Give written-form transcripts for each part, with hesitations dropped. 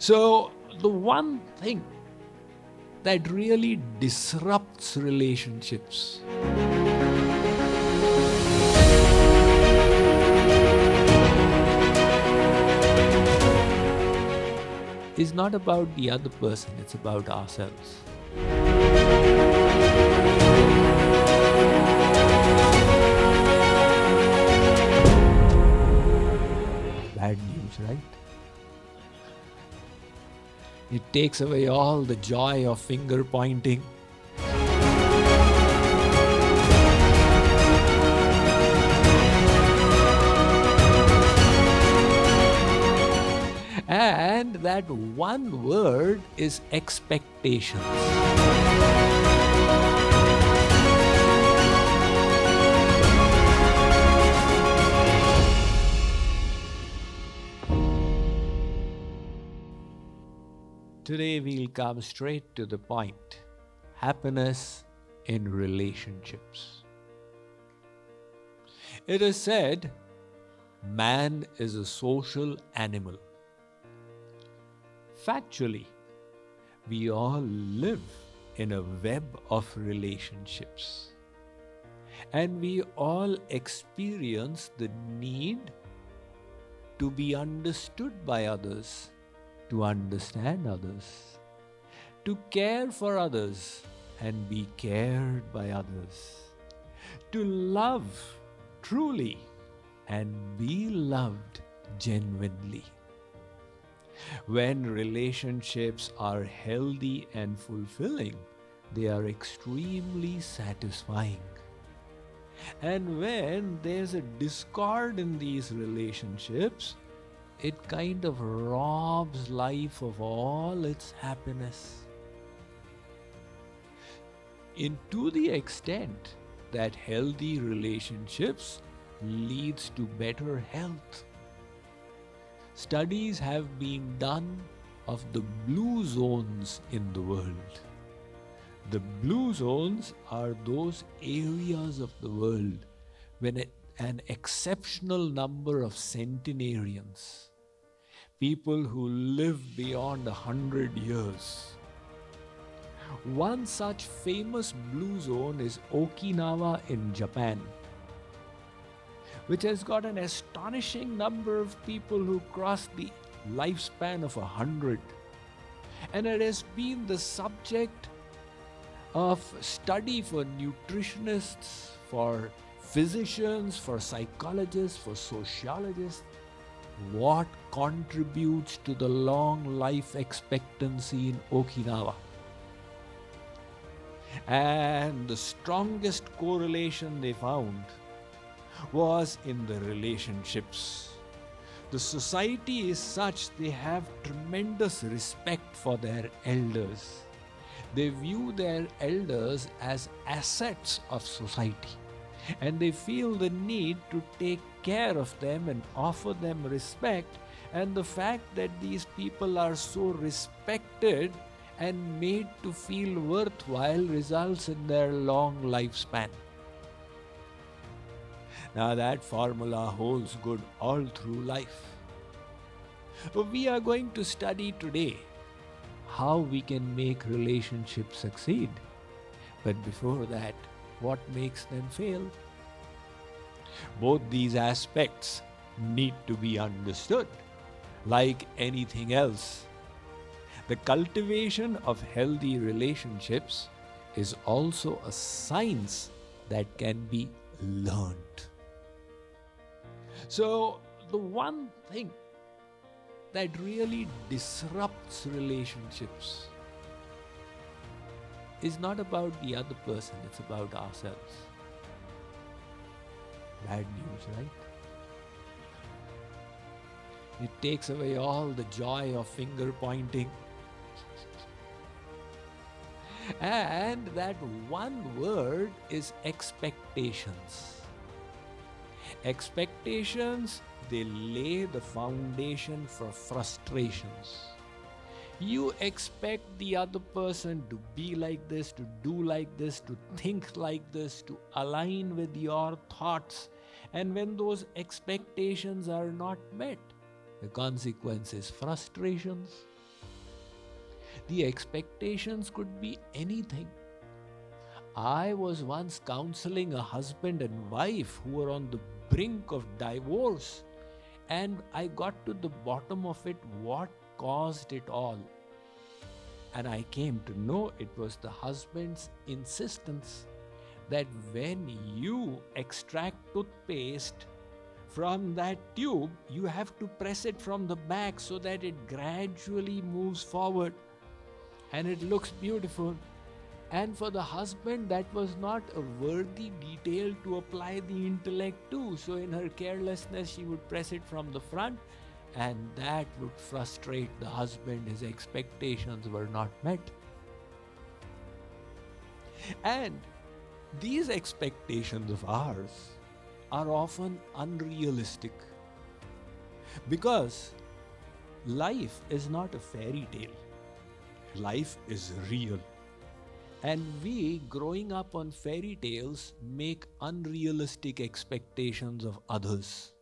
So the one thing that really disrupts relationships is not about the other person, it's about ourselves. Bad news, right? It takes away all the joy of finger pointing. And that one word is expectations. Today we'll come straight to the point. Happiness in relationships. It is said, man is a social animal. Factually, we all live in a web of relationships. And we all experience the need to be understood by others, to understand others, to care for others and be cared by others, to love truly and be loved genuinely. When relationships are healthy and fulfilling, they are extremely satisfying. And when there's a discord in these relationships, it kind of robs life of all its happiness. To the extent that healthy relationships leads to better health. Studies have been done of the blue zones in the world. The blue zones are those areas of the world when an exceptional number of centenarians, people who live beyond 100 years. One such famous blue zone is Okinawa in Japan, which has got an astonishing number of people who cross the lifespan of 100. And it has been the subject of study for nutritionists, for physicians, for psychologists, for sociologists. What contributes to the long life expectancy in Okinawa? And the strongest correlation they found was in the relationships. The society is such they have tremendous respect for their elders. They view their elders as assets of society, and they feel the need to take care of them and offer them respect. And the fact that these people are so respected and made to feel worthwhile results in their long lifespan. Now that formula holds good all through life. We are going to study today how we can make relationships succeed. But before that, what makes them fail? Both these aspects need to be understood. Like anything else, the cultivation of healthy relationships is also a science that can be learned. So the one thing that really disrupts relationships is not about the other person, it's about ourselves. Bad news, right? It takes away all the joy of finger pointing. And that one word is expectations. Expectations, they lay the foundation for frustrations. You expect the other person to be like this, to do like this, to think like this, to align with your thoughts. And when those expectations are not met, the consequence is frustrations. The expectations could be anything. I was once counseling a husband and wife who were on the brink of divorce, and I got to the bottom of it, what caused it all. And I came to know it was the husband's insistence that when you extract toothpaste from that tube, you have to press it from the back so that it gradually moves forward and it looks beautiful. And for the husband, that was not a worthy detail to apply the intellect to. So in her carelessness, she would press it from the front, and that would frustrate the husband. His expectations were not met. And these expectations of ours are often unrealistic, because life is not a fairy tale. Life is real. And we, growing up on fairy tales, make unrealistic expectations of others.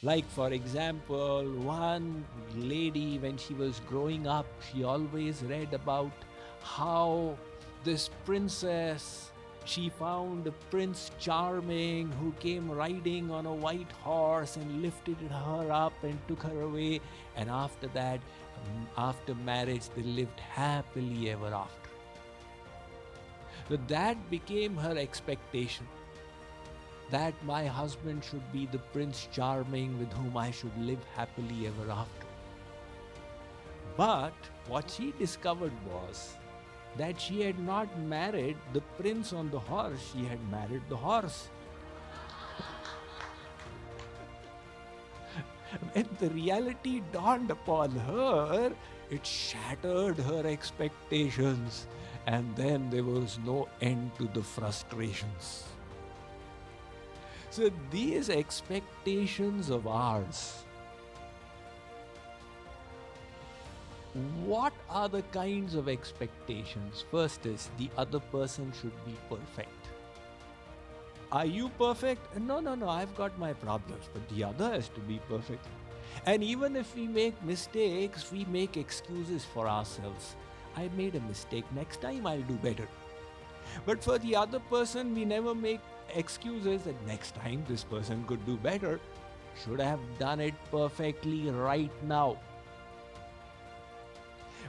Like, for example, one lady, when she was growing up, she always read about how this princess, she found a Prince Charming who came riding on a white horse and lifted her up and took her away. And after that, after marriage, they lived happily ever after. So that became her expectation, that my husband should be the Prince Charming with whom I should live happily ever after. But what she discovered was that she had not married the prince on the horse, she had married the horse. When the reality dawned upon her, it shattered her expectations, and then there was no end to the frustrations. So these expectations of ours, what are the kinds of expectations? First is, the other person should be perfect. Are you perfect? No, I've got my problems, but the other has to be perfect. And even if we make mistakes, we make excuses for ourselves. I made a mistake, next time I'll do better. But for the other person, we never make excuses that next time this person could do better. Should have done it perfectly right now.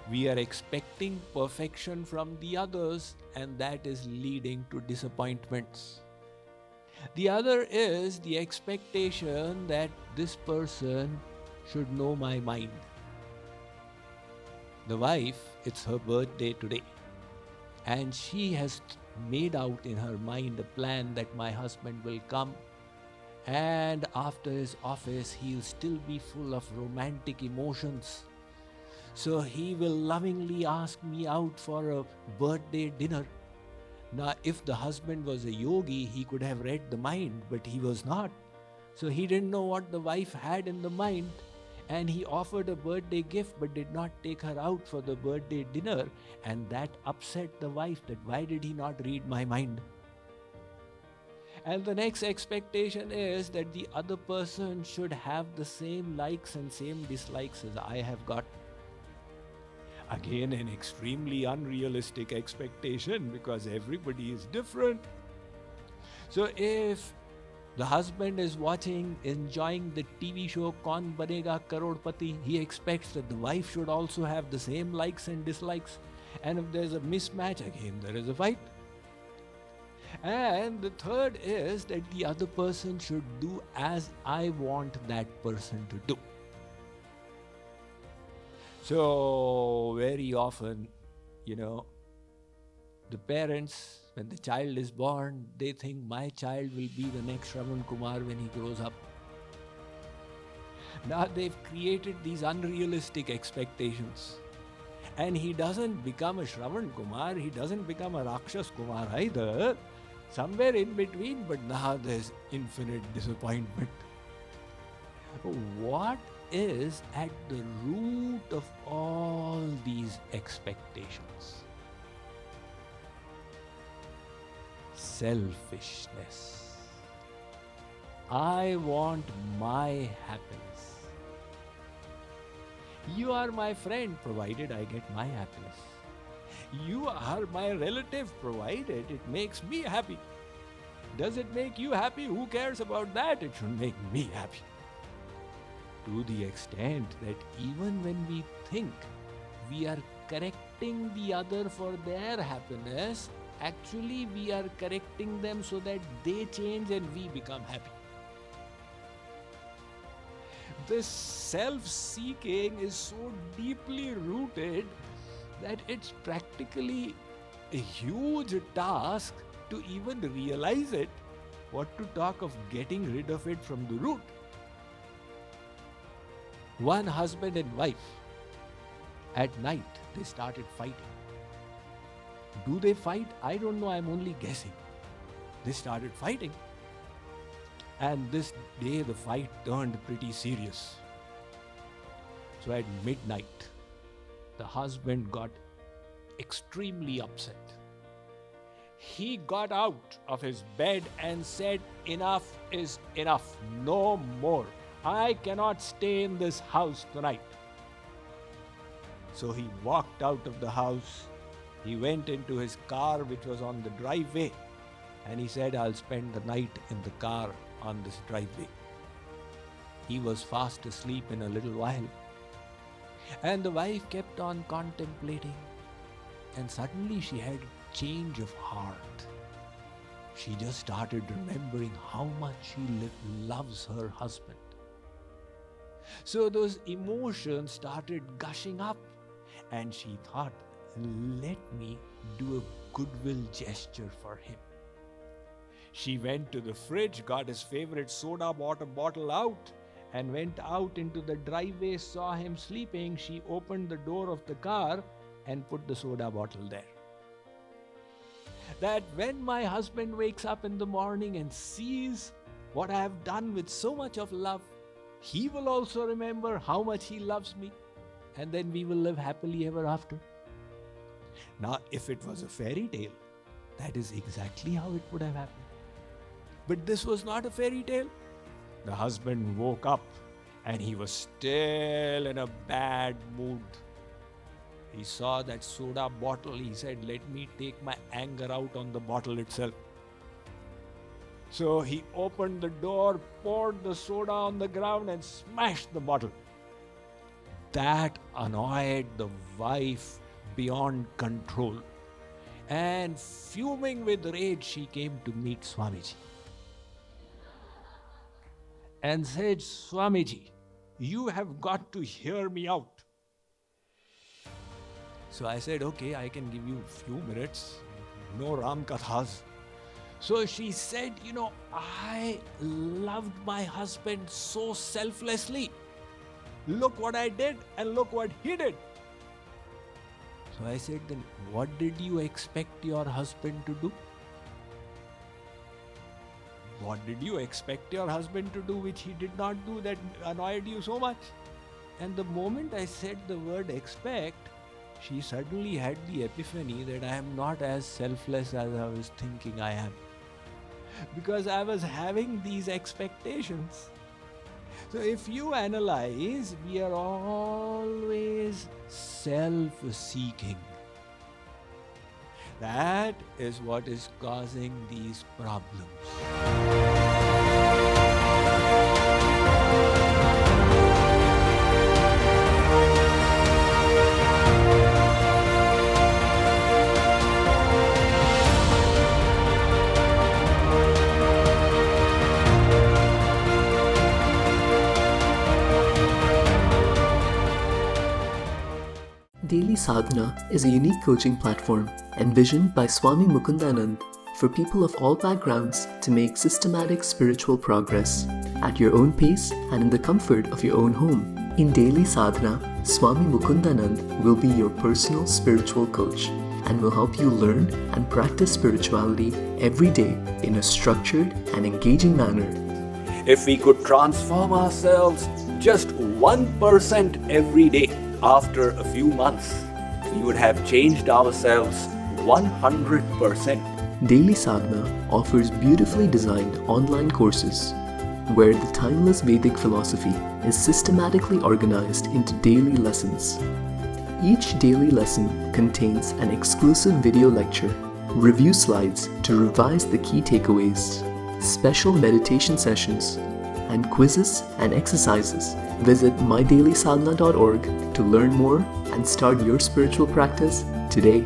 We are expecting perfection from the others, and that is leading to disappointments. The other is the expectation that this person should know my mind. The wife, it's her birthday today, and she has made out in her mind a plan that my husband will come, and after his office, he'll still be full of romantic emotions. So he will lovingly ask me out for a birthday dinner. Now, if the husband was a yogi, he could have read the mind, but he was not. So he didn't know what the wife had in the mind, and he offered a birthday gift but did not take her out for the birthday dinner, and that upset the wife, that why did he not read my mind? And the next expectation is that the other person should have the same likes and same dislikes as I have got. Again, an extremely unrealistic expectation, because everybody is different. So if the husband is enjoying the TV show Kaun Banega Karodpati, he expects that the wife should also have the same likes and dislikes. And if there's a mismatch, again there is a fight. And the third is that the other person should do as I want that person to do. So very often, the parents, when the child is born, they think my child will be the next Shravan Kumar when he grows up. Now they've created these unrealistic expectations. And he doesn't become a Shravan Kumar, he doesn't become a Rakshas Kumar either. Somewhere in between, but now there's infinite disappointment. What is at the root of all these expectations? Selfishness. I want my happiness. You are my friend, provided I get my happiness. You are my relative, provided it makes me happy. Does it make you happy? Who cares about that? It should make me happy. To the extent that even when we think we are correcting the other for their happiness, actually we are correcting them so that they change and we become happy. This self-seeking is so deeply rooted that it's practically a huge task to even realize it, what to talk of getting rid of it from the root. One husband and wife, at night, they started fighting. Do they fight? I don't know, I'm only guessing. They started fighting. And this day the fight turned pretty serious. So at midnight, the husband got extremely upset. He got out of his bed and said, "Enough is enough, no more. I cannot stay in this house tonight." So he walked out of the house. He went into his car, which was on the driveway, and he said, "I'll spend the night in the car on this driveway." He was fast asleep in a little while. And the wife kept on contemplating. And suddenly she had a change of heart. She just started remembering how much she loves her husband. So those emotions started gushing up. And she thought, let me do a goodwill gesture for him. She went to the fridge, got his favorite soda water bottle out, and went out into the driveway, saw him sleeping. She opened the door of the car and put the soda bottle there. That when my husband wakes up in the morning and sees what I have done with so much of love, he will also remember how much he loves me, and then we will live happily ever after. Now, if it was a fairy tale, that is exactly how it would have happened. But this was not a fairy tale. The husband woke up and he was still in a bad mood. He saw that soda bottle. He said, "Let me take my anger out on the bottle itself." So he opened the door, poured the soda on the ground and smashed the bottle. That annoyed the wife beyond control. And fuming with rage, she came to meet Swamiji and said, "Swamiji, you have got to hear me out." So I said, "Okay, I can give you a few minutes. No Ram Kathas." So she said, "I loved my husband so selflessly. Look what I did and look what he did." So I said, "Then what did you expect your husband to do? What did you expect your husband to do which he did not do that annoyed you so much?" And the moment I said the word expect, she suddenly had the epiphany that I am not as selfless as I was thinking I am. Because I was having these expectations. So if you analyze, we are always self-seeking. That is what is causing these problems. Daily Sadhana is a unique coaching platform envisioned by Swami Mukundananda for people of all backgrounds to make systematic spiritual progress at your own pace and in the comfort of your own home. In Daily Sadhana, Swami Mukundananda will be your personal spiritual coach and will help you learn and practice spirituality every day in a structured and engaging manner. If we could transform ourselves just 1% every day, after a few months, we would have changed ourselves 100%. Daily Sadhana offers beautifully designed online courses, where the timeless Vedic philosophy is systematically organized into daily lessons. Each daily lesson contains an exclusive video lecture, review slides to revise the key takeaways, special meditation sessions, and quizzes and exercises. Visit mydailysadhana.org to learn more and start your spiritual practice today.